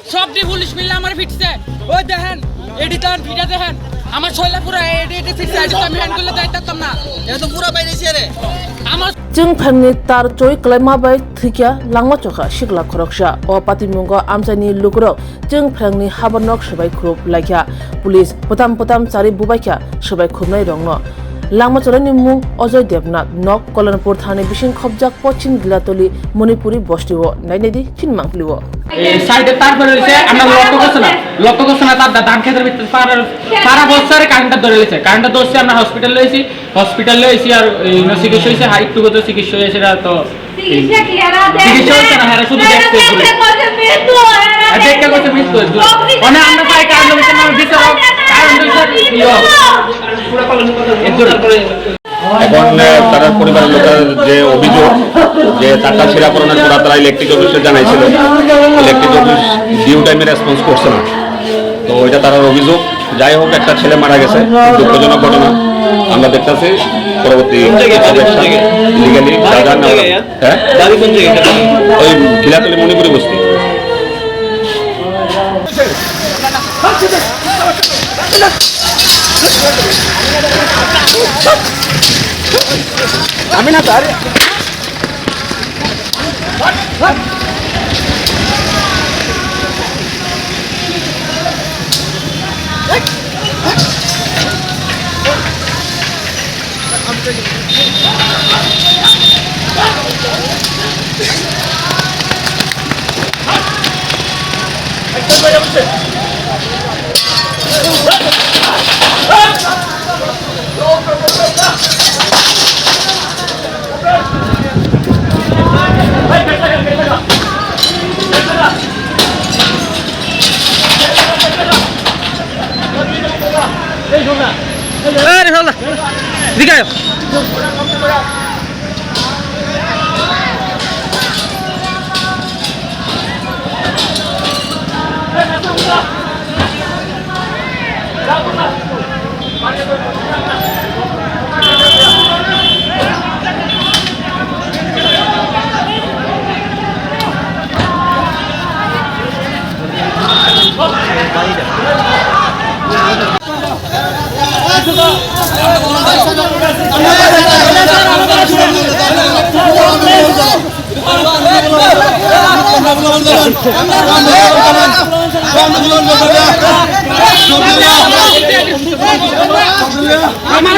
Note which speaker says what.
Speaker 1: সবটি পুলিশ মিলে আমার ফিটছে ওই দেখেন এডি দেন ভিডিও দেখেন আমার শৈলা পুরো এডি ফিটছে আজ আমি হ্যান্ড করলে দাইতাম না এটা তো পুরো বাইরেছে রে আমার
Speaker 2: जों फैंनि तार चोय क्लाइमा बाय थिकिया लांमा चखा शिकला खरकसा ओ पातिमुंग आमसानि लुगरो जों फैंनि हाबनक सबाय खुब लाइखा पुलिस पताम चारि बुबायखा सबाय खुबनाय रंनो लांमा चलानि मुं अजय देवनाथ नक कल्याणपुर थाने बिसिं खबजाक पश्चिम गिलातली मणिपुरी बस्तिओ नायनायदि चिनमांफ्लिओ
Speaker 1: সাইডে তারপরে হইছে আমরা লক্ষ্য করছ না তার ধান ক্ষেতের ভিতরে সারা বছরে কারেন্টটা ধরে লইছে কারেন্টটা ধরছে আমরা হসপিটাল লইছি আর চিকিৎসা হইছে হাই একটু গত চিকিৎসা হইছে তো চিকিৎসা হইছে না হ্যাঁ শুধু দেখতে করতে মৃত্যু মানে আমরা পাই কারণ হইছে না বিচারক কারণ হইছে
Speaker 3: এখন তার পরিবারের লোকের যে অভিযোগ যে টাকা ছিঁড়াপড়ানোর পর তারা ইলেকট্রিক অফিসে জানাইছিল ইলেকট্রিক অফিস ডিউ টাইমে রেসপন্স করছে না তো এটা তার অভিযোগ যাই হোক একটা ছেলে মারা গেছে দুঃখজনক ঘটনা আমরা দেখতেছি পরবর্তী লিগালি হ্যাঁ ওই খিলাতলি মণিপুরি বস্তি
Speaker 1: আমি না তার দিগায় আমার